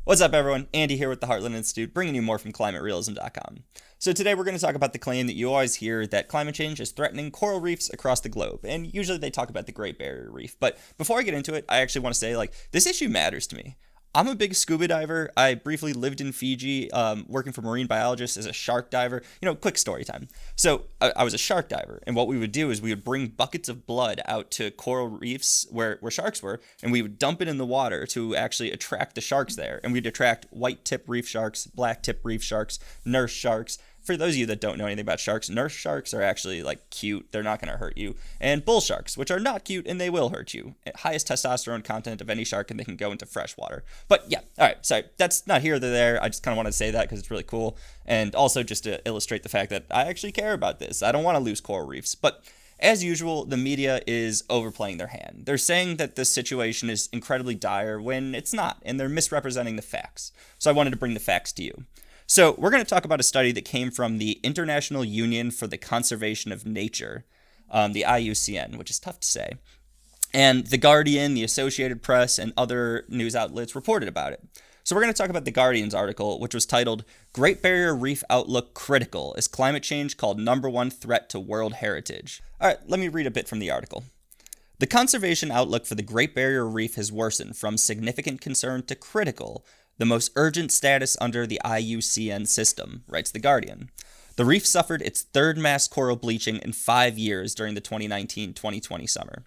What's up, everyone? Andy here with the Heartland Institute, bringing you more from climaterealism.com. So today we're going to talk about the claim that you always hear that climate change is threatening coral reefs across the globe, and usually they talk about the Great Barrier Reef. But before I get into it, I actually want to say, this issue matters to me. I'm a big scuba diver. I briefly lived in Fiji, working for marine biologists as a shark diver. Quick story time. So I was a shark diver, and what we would do is we would bring buckets of blood out to coral reefs where sharks were, and we would dump it in the water to actually attract the sharks there. And we'd attract white tip reef sharks, black tip reef sharks, nurse sharks. For those of you that don't know anything about sharks, nurse sharks are actually cute. They're not going to hurt you. And bull sharks, which are not cute and they will hurt you. Highest testosterone content of any shark, and they can go into fresh water. But yeah, all right, sorry. That's not here or there. I just kind of wanted to say that because it's really cool. And also just to illustrate the fact that I actually care about this. I don't want to lose coral reefs. But as usual, the media is overplaying their hand. They're saying that this situation is incredibly dire when it's not, and they're misrepresenting the facts. So I wanted to bring the facts to you. So we're going to talk about a study that came from the International Union for the Conservation of Nature, the IUCN, which is tough to say. And The Guardian, the Associated Press, and other news outlets reported about it. So we're going to talk about The Guardian's article, which was titled, Great Barrier Reef Outlook Critical as Climate Change Called #1 Threat to World Heritage. All right, let me read a bit from the article. The conservation outlook for the Great Barrier Reef has worsened from significant concern to critical, the most urgent status under the IUCN system, writes The Guardian. The reef suffered its third mass coral bleaching in 5 years during the 2019-2020 summer.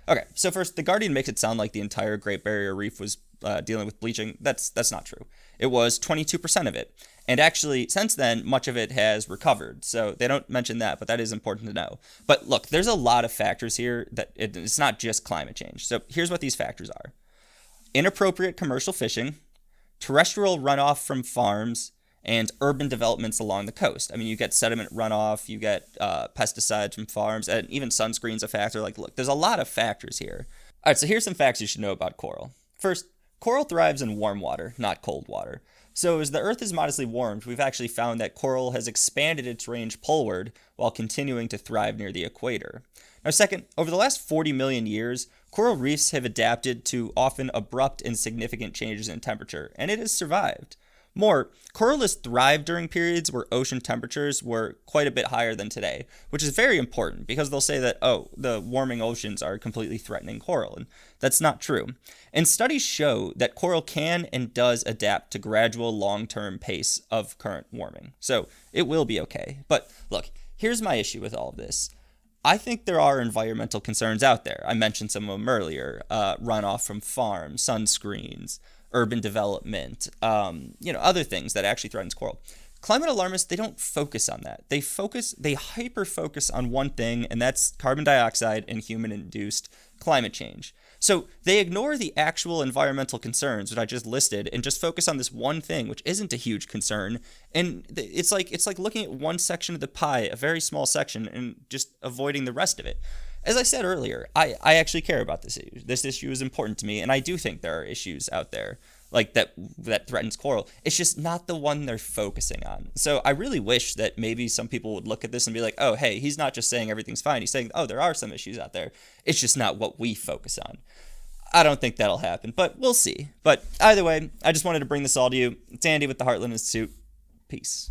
Okay, so first, The Guardian makes it sound like the entire Great Barrier Reef was dealing with bleaching. That's not true. It was 22% of it. And actually, since then, much of it has recovered. So they don't mention that, but that is important to know. But look, there's a lot of factors here that it's not just climate change. So here's what these factors are. Inappropriate commercial fishing, terrestrial runoff from farms, and urban developments along the coast. I mean, you get sediment runoff, you get pesticides from farms, and even sunscreen's a factor. Look, there's a lot of factors here. All right, so here's some facts you should know about coral. First, coral thrives in warm water, not cold water. So as the Earth is modestly warmed, we've actually found that coral has expanded its range poleward while continuing to thrive near the equator. Now, second, over the last 40 million years, coral reefs have adapted to often abrupt and significant changes in temperature, and it has survived. More, coral has thrived during periods where ocean temperatures were quite a bit higher than today, which is very important because they'll say that, the warming oceans are completely threatening coral, and that's not true. And studies show that coral can and does adapt to gradual long-term pace of current warming. So it will be okay. But look, here's my issue with all of this. I think there are environmental concerns out there. I mentioned some of them earlier. Runoff from farms, sunscreens, urban development, other things that actually threatens coral. Climate alarmists, they don't focus on that. They hyper-focus on one thing, and that's carbon dioxide and human-induced climate change. So they ignore the actual environmental concerns that I just listed and just focus on this one thing, which isn't a huge concern. And it's like looking at one section of the pie, a very small section, and just avoiding the rest of it. As I said earlier, I actually care about this issue. This issue is important to me, and I do think there are issues out there that threatens coral. It's just not the one they're focusing on. So I really wish that maybe some people would look at this and be like, oh, hey, he's not just saying everything's fine. He's saying, there are some issues out there. It's just not what we focus on. I don't think that'll happen, but we'll see. But either way, I just wanted to bring this all to you. It's Andy with the Heartland Institute. Peace.